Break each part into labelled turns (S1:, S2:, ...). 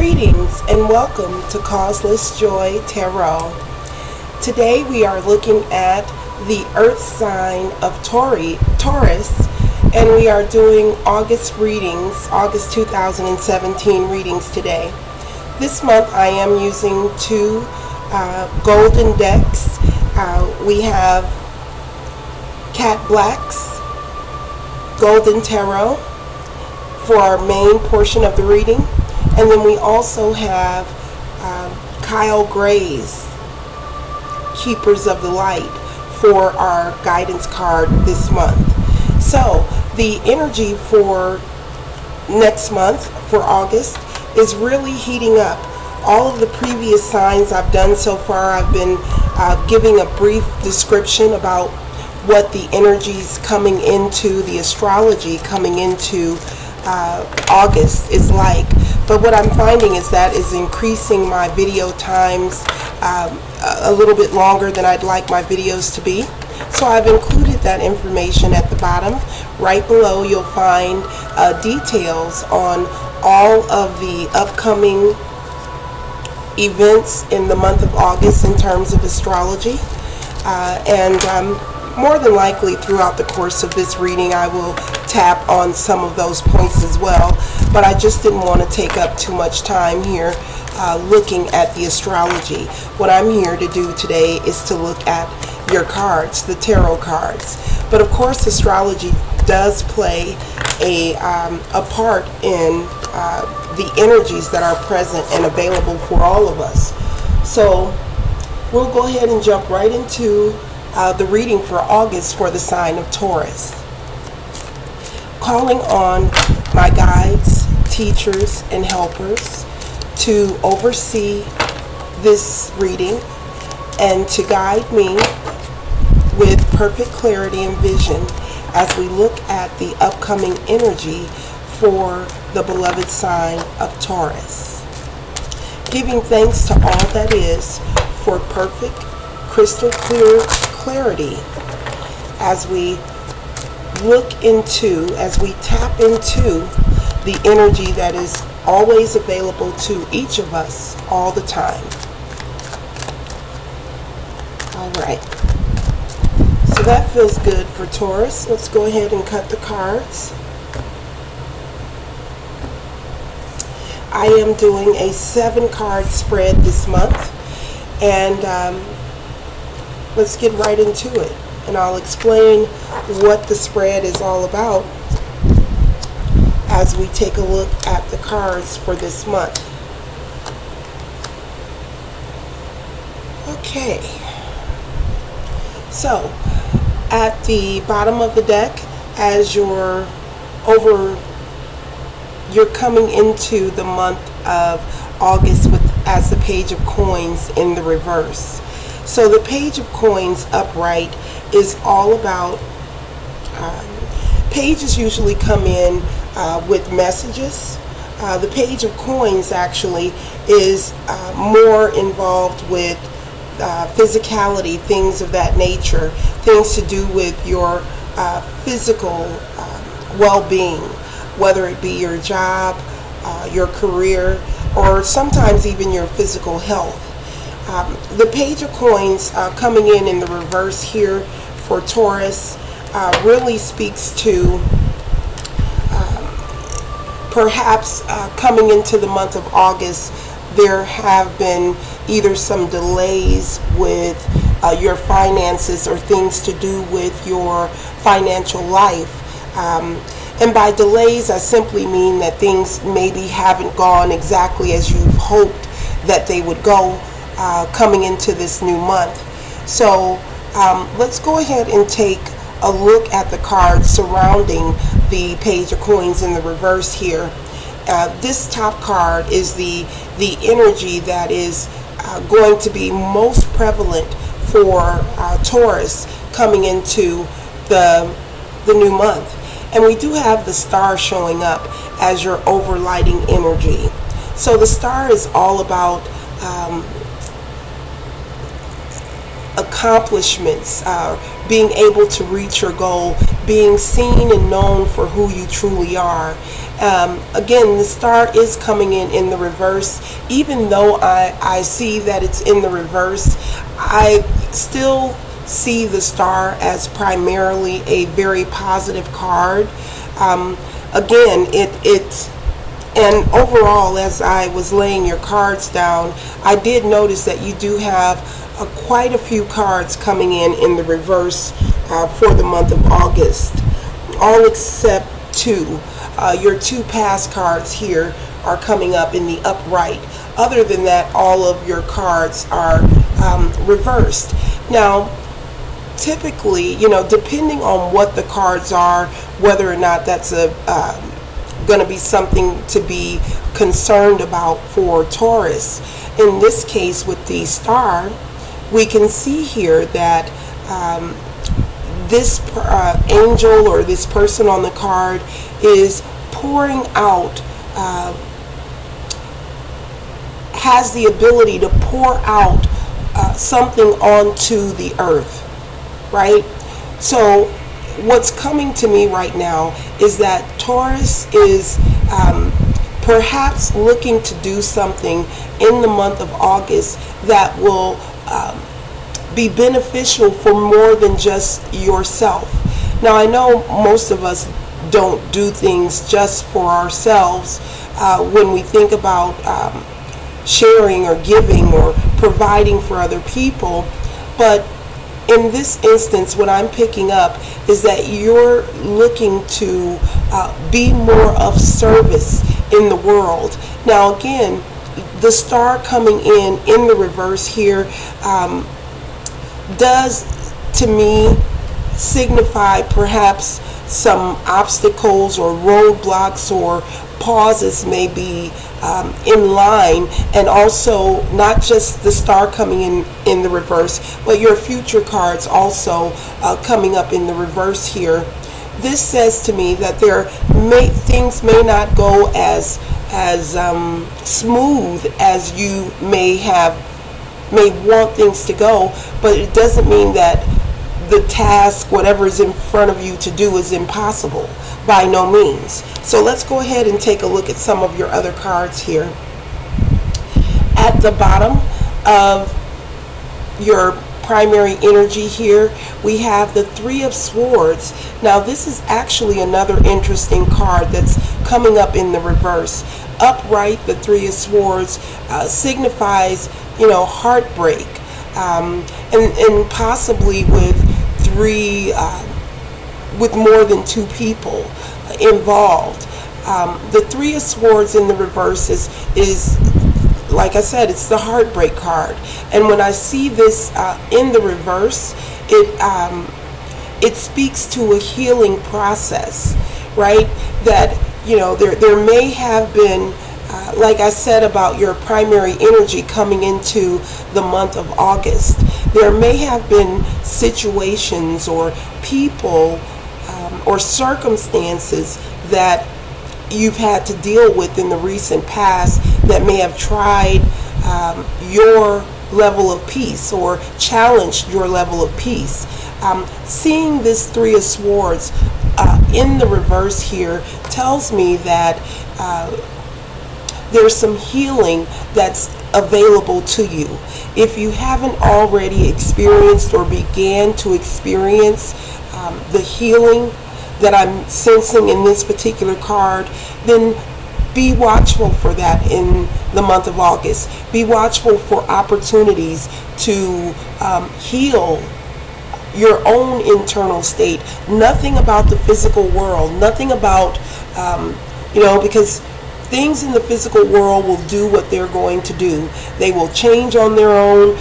S1: Greetings and welcome to Causeless Joy Tarot. Today we are looking at the Earth sign of Taurus, and we are doing August readings, August 2017 readings today. This month I am using two golden decks. We have Cat Black's Golden Tarot for our main portion of the reading. And then we also have Kyle Gray's Keepers of the Light for our guidance card this month. So the energy for next month, for August, is really heating up. All of the previous signs I've done so far, I've been giving a brief description about what the energies coming into the astrology coming into August is like. But what I'm finding is that is increasing my video times a little bit longer than I'd like my videos to be. So I've included that information at the bottom. Right below you'll find details on all of the upcoming events in the month of August in terms of astrology. More than likely throughout the course of this reading I will tap on some of those points as well, but I just didn't want to take up too much time here looking at the astrology. What I'm here to do today is to look at your cards, the tarot cards. But of course astrology does play a part in the energies that are present and available for all of us. So we'll go ahead and jump right into the reading for August for the sign of Taurus. Calling on my guides, teachers, and helpers to oversee this reading and to guide me with perfect clarity and vision as we look at the upcoming energy for the beloved sign of Taurus. Giving thanks to all that is for perfect, crystal clear clarity as we look into, as we tap into the energy that is always available to each of us all the time. All right. So that feels good for Taurus. Let's go ahead and cut the cards. I am doing a 7-card spread this month, and let's get right into it, and I'll explain what the spread is all about as we take a look at the cards for this month. Okay, so at the bottom of the deck, as you're coming into the month of August as the Page of Coins in the reverse. So the Page of Coins upright is all about, pages usually come in with messages. The Page of Coins actually is more involved with physicality, things of that nature, things to do with your physical well-being, whether it be your job, your career, or sometimes even your physical health. The Page of Coins coming in the reverse here for Taurus really speaks to perhaps coming into the month of August, there have been either some delays with your finances or things to do with your financial life. And by delays, I simply mean that things maybe haven't gone exactly as you've hoped that they would go coming into this new month. So let's go ahead and take a look at the cards surrounding the Page of Coins in the reverse here. This top card is the energy that is going to be most prevalent for Taurus coming into the new month. And we do have the star showing up as your overlighting energy. So the star is all about accomplishments, being able to reach your goal, being seen and known for who you truly are. Again, the star is coming in the reverse. Even though I see that it's in the reverse, I still see the star as primarily a very positive card. Again, and overall, as I was laying your cards down, I did notice that you do have quite a few cards coming in the reverse for the month of August, all except two. Your two past cards here are coming up in the upright. Other than that, all of your cards are reversed. Now, typically, depending on what the cards are, whether or not that's going to be something to be concerned about for Taurus. In this case, with the star, we can see here that this angel or this person on the card is pouring out, has the ability to pour out something onto the earth, right? So what's coming to me right now is that Taurus is perhaps looking to do something in the month of August that will be beneficial for more than just yourself. Now, I know most of us don't do things just for ourselves when we think about sharing or giving or providing for other people, but in this instance, what I'm picking up is that you're looking to be more of service in the world. Now, again, the star coming in the reverse here does, to me, signify perhaps some obstacles or roadblocks or pauses may be in line, and also not just the star coming in the reverse, but your future cards also coming up in the reverse here. This says to me that things may not go as smooth as you may want things to go, but it doesn't mean that the task, whatever is in front of you to do, is impossible. By no means. So let's go ahead and take a look at some of your other cards here. At the bottom of your primary energy here, we have the Three of Swords. Now, this is actually another interesting card that's coming up in the reverse. Upright, the Three of Swords signifies, heartbreak, and possibly with with more than two people involved. The Three of Swords in the reverse is like I said, it's the heartbreak card. And when I see this in the reverse, it speaks to a healing process, right? That, there may have been, like I said about your primary energy coming into the month of August, there may have been situations or people or circumstances that you've had to deal with in the recent past that may have tried your level of peace or challenged your level of peace. Seeing this Three of Swords in the reverse here tells me that there's some healing that's available to you. If you haven't already experienced or began to experience the healing that I'm sensing in this particular card, then be watchful for that in the month of August. Be watchful for opportunities to heal your own internal state. Nothing about the physical world, nothing about, because things in the physical world will do what they're going to do. They will change on their own.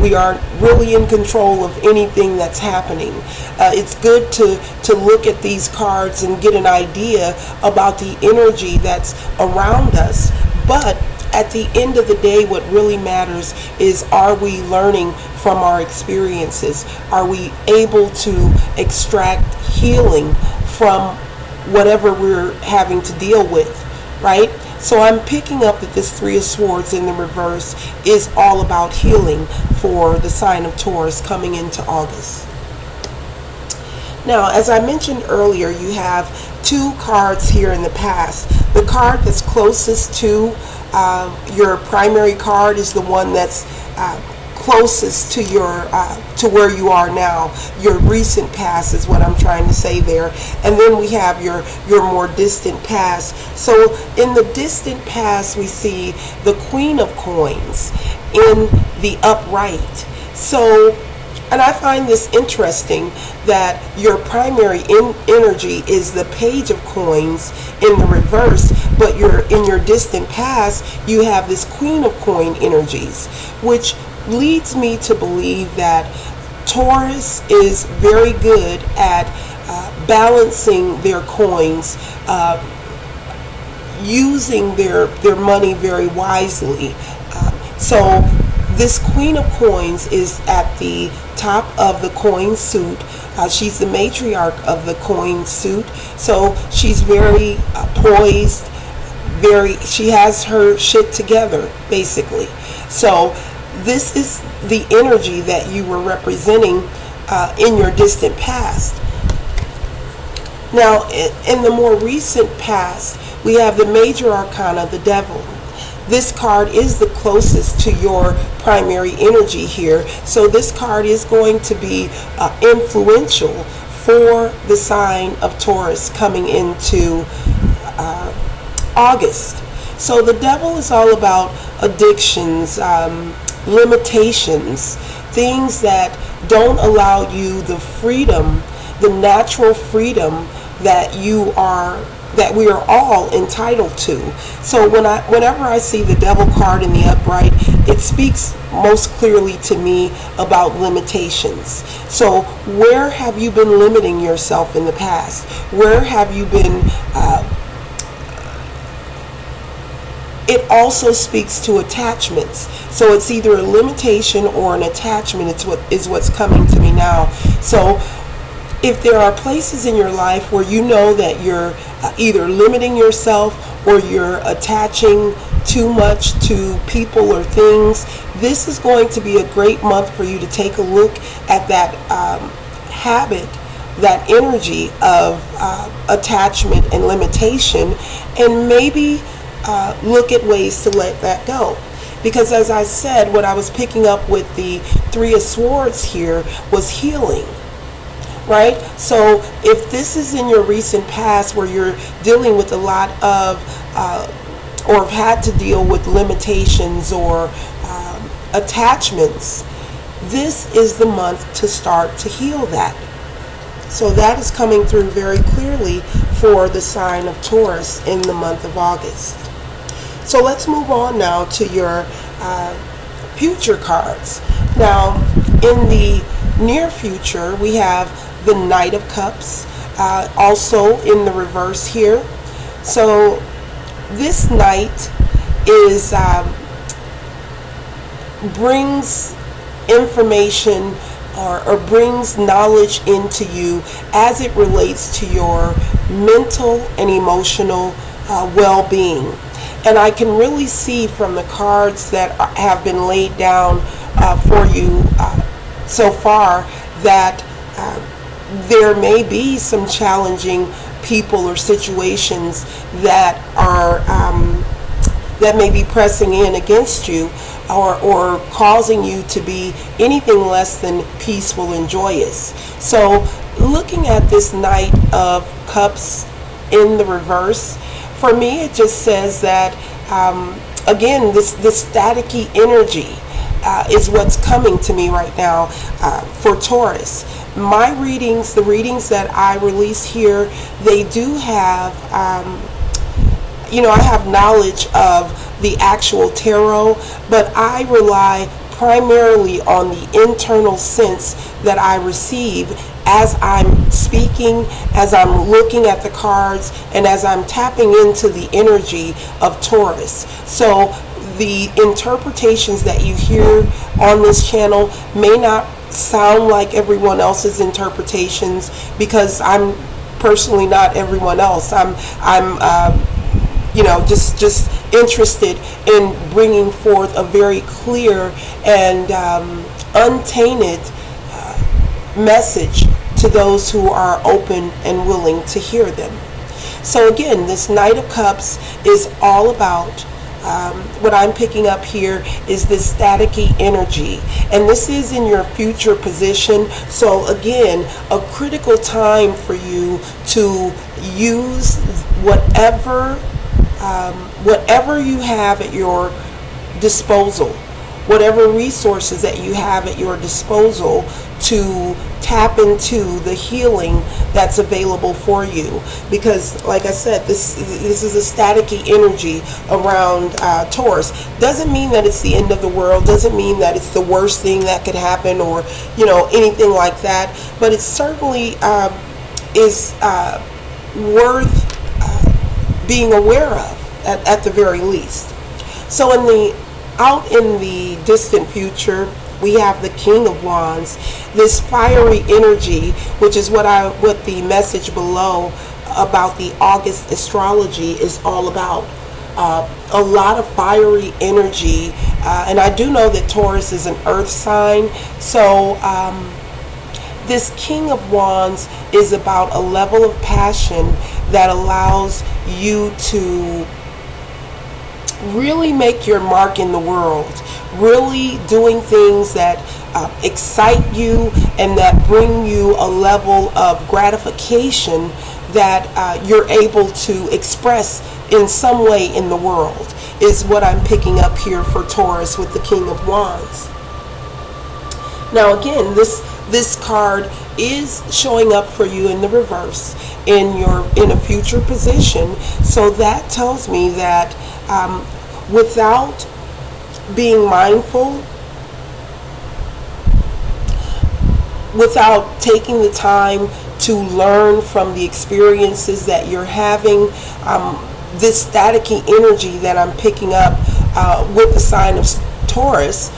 S1: We aren't really in control of anything that's happening. It's good to look at these cards and get an idea about the energy that's around us. But at the end of the day, what really matters is, are we learning from our experiences? Are we able to extract healing from whatever we're having to deal with? Right? So I'm picking up that this Three of Swords in the reverse is all about healing for the sign of Taurus coming into August. Now, as I mentioned earlier, you have two cards here in the past. The card that's closest to your primary card is the one that's closest to your to where you are now. Your recent past is what I'm trying to say there. And then we have your more distant past. So in the distant past, we see the Queen of Coins in the upright. So, and I find this interesting that your primary energy is the Page of Coins in the reverse, but in your distant past, you have this Queen of Coin energies, which leads me to believe that Taurus is very good at balancing their coins, using their money very wisely. So this Queen of Coins is at the top of the coin suit. She's the matriarch of the coin suit. So she's very poised, she has her shit together, basically. So this is the energy that you were representing in your distant past. Now, in the more recent past, we have the major arcana, the Devil. This card is the closest to your primary energy here. So this card is going to be influential for the sign of Taurus coming into August. So the Devil is all about addictions, limitations, things that don't allow you the freedom, the natural freedom that we are all entitled to. So whenever I see the Devil card in the upright, it speaks most clearly to me about limitations. So where have you been limiting yourself in the past? Where have you been it also speaks to attachments. So it's either a limitation or an attachment. It's what's coming to me now. So if there are places in your life where you know that you're either limiting yourself or you're attaching too much to people or things, this is going to be a great month for you to take a look at that habit, that energy of attachment and limitation, and maybe look at ways to let that go. Because as I said, what I was picking up with the Three of Swords here was healing. Right? So if this is in your recent past where you're dealing with a lot of or have had to deal with limitations or attachments, this is the month to start to heal that. So that is coming through very clearly for the sign of Taurus in the month of August. So let's move on now to your future cards. Now, in the near future, we have the Knight of Cups, also in the reverse here. So this Knight is brings information or brings knowledge into you as it relates to your mental and emotional well-being. And I can really see from the cards that have been laid down for you so far that there may be some challenging people or situations that are that may be pressing in against you or causing you to be anything less than peaceful and joyous. So looking at this Knight of Cups in the reverse, for me it just says that again, this staticky energy is what's coming to me right now for Taurus. My readings, the readings that I release here, they do have, I have knowledge of the actual tarot, but I rely primarily on the internal sense that I receive as I'm speaking, as I'm looking at the cards, and as I'm tapping into the energy of Taurus. So the interpretations that you hear on this channel may not sound like everyone else's interpretations, because I'm personally not everyone else. I'm just interested in bringing forth a very clear and untainted message to those who are open and willing to hear them. So again, this Knight of Cups is all about, what I'm picking up here is this staticky energy, and this is in your future position. So again, a critical time for you to use whatever you have at your disposal, whatever resources that you have at your disposal, to tap into the healing that's available for you. Because like I said, this is a staticky energy around Taurus. Doesn't mean that it's the end of the world, doesn't mean that it's the worst thing that could happen, or anything like that, but it certainly is worth being aware of at the very least. So out in the distant future, we have the King of Wands, this fiery energy, which is what the message below about the August astrology is all about. A lot of fiery energy, and I do know that Taurus is an earth sign, so this King of Wands is about a level of passion that allows you to really make your mark in the world, really doing things that excite you and that bring you a level of gratification that you're able to express in some way in the world, is what I'm picking up here for Taurus with the King of Wands. Now again, this card is showing up for you in the reverse in a future position, so that tells me that without being mindful, without taking the time to learn from the experiences that you're having, this staticky energy that I'm picking up with the sign of Taurus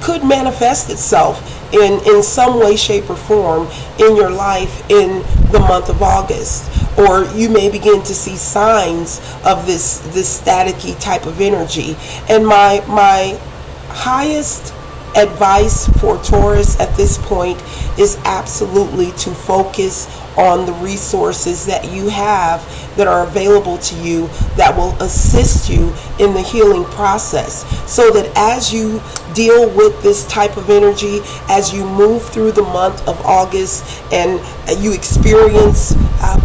S1: could manifest itself in some way, shape, or form in your life in the month of August. Or you may begin to see signs of this staticky type of energy. And my highest advice for Taurus at this point is absolutely to focus on the resources that you have that are available to you that will assist you in the healing process, so that as you deal with this type of energy, as you move through the month of August and you experience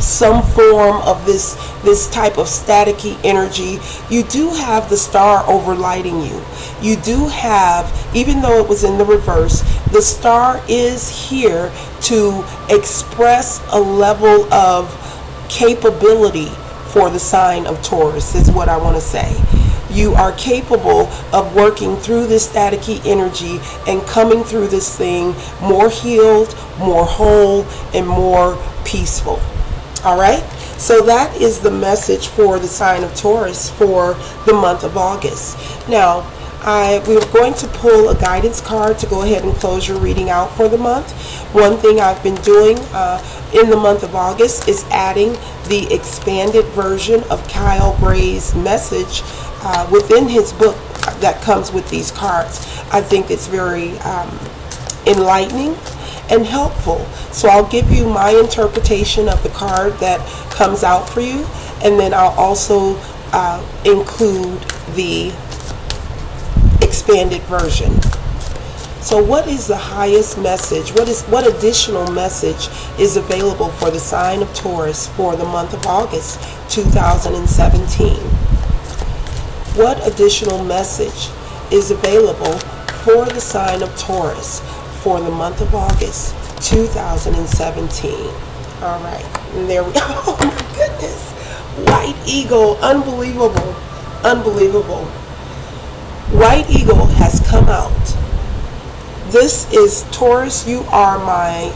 S1: some form of this type of staticky energy, you do have the star overlighting you. You do have, even though it was in the reverse, the star is here to express a level of capability for the sign of Taurus, is what I want to say. You are capable of working through this staticky energy and coming through this thing more healed, more whole, and more peaceful. All right? So that is the message for the sign of Taurus for the month of August. Now, we're going to pull a guidance card to go ahead and close your reading out for the month. One thing I've been doing in the month of August is adding the expanded version of Kyle Gray's message within his book that comes with these cards. I think it's very enlightening and helpful. So I'll give you my interpretation of the card that comes out for you, and then I'll also include the expanded version. So what is the highest message? What additional message is available for the sign of Taurus for the month of August 2017? What additional message is available for the sign of Taurus for the month of August 2017? All right, and there we go. Oh my goodness. White Eagle, unbelievable, unbelievable. White Eagle has come out. This is Taurus. You are my,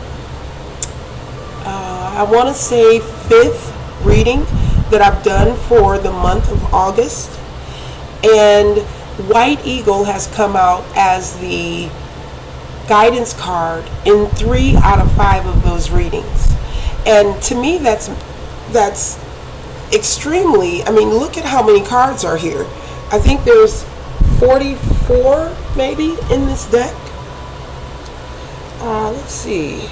S1: I want to say 5th reading that I've done for the month of August. And White Eagle has come out as the guidance card in 3 out of 5 of those readings. And to me, that's extremely, I mean, look at how many cards are here. I think there's 44 maybe in this deck. Let's see.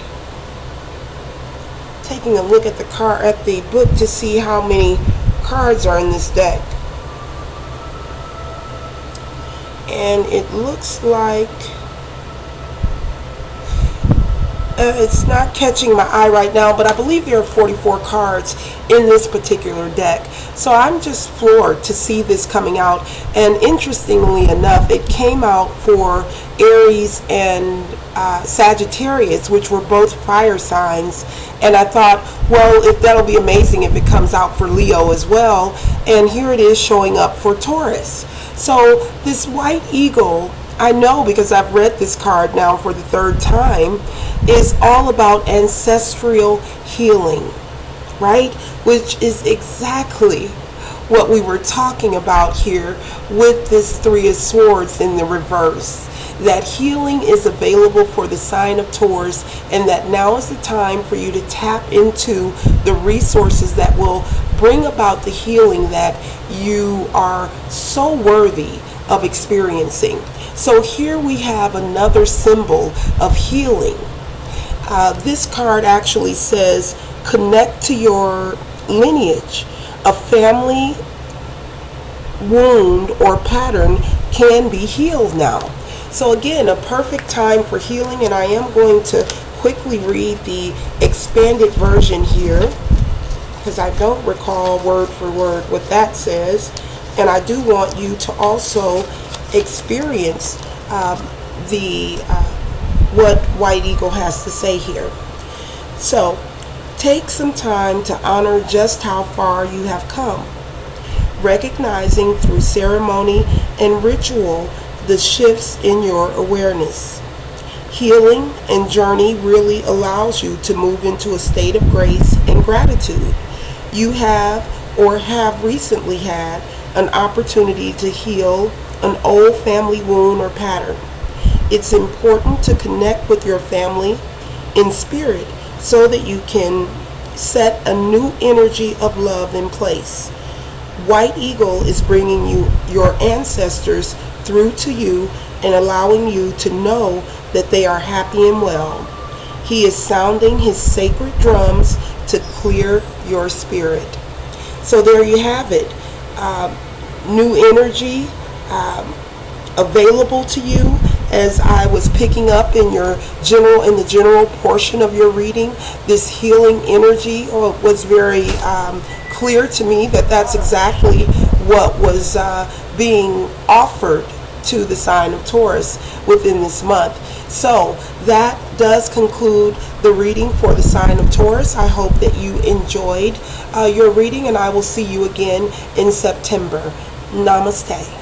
S1: taking a look at the book to see how many cards are in this deck. And it looks like it's not catching my eye right now, but I believe there are 44 cards in this particular deck. So I'm just floored to see this coming out. And interestingly enough, it came out for Aries and Sagittarius, which were both fire signs. And I thought, well, that'll be amazing if it comes out for Leo as well. And here it is showing up for Taurus. So this white eagle, I know because I've read this card now for the third time, is all about ancestral healing, right? Which is exactly what we were talking about here with this Three of Swords in the reverse. That healing is available for the sign of Taurus, and that now is the time for you to tap into the resources that will bring about the healing that you are so worthy of experiencing. So here we have another symbol of healing. This card actually says, connect to your lineage. A family wound or pattern can be healed now. So again, a perfect time for healing, and I am going to quickly read the expanded version here because I don't recall word for word what that says, and I do want you to also experience what White Eagle has to say here. So take some time to honor just how far you have come, recognizing through ceremony and ritual the shifts in your awareness. Healing and journey really allows you to move into a state of grace and gratitude. You have or have recently had an opportunity to heal an old family wound or pattern. It's important to connect with your family in spirit so that you can set a new energy of love in place. White Eagle is bringing you your ancestors through to you and allowing you to know that they are happy and well. He is sounding his sacred drums to clear your spirit. So there you have it. New energy available to you. As I was picking up in the general portion of your reading, this healing energy was very clear to me that that's exactly what was being offered to the sign of Taurus within this month. So that does conclude the reading for the sign of Taurus. I hope that you enjoyed your reading, and I will see you again in September. Namaste.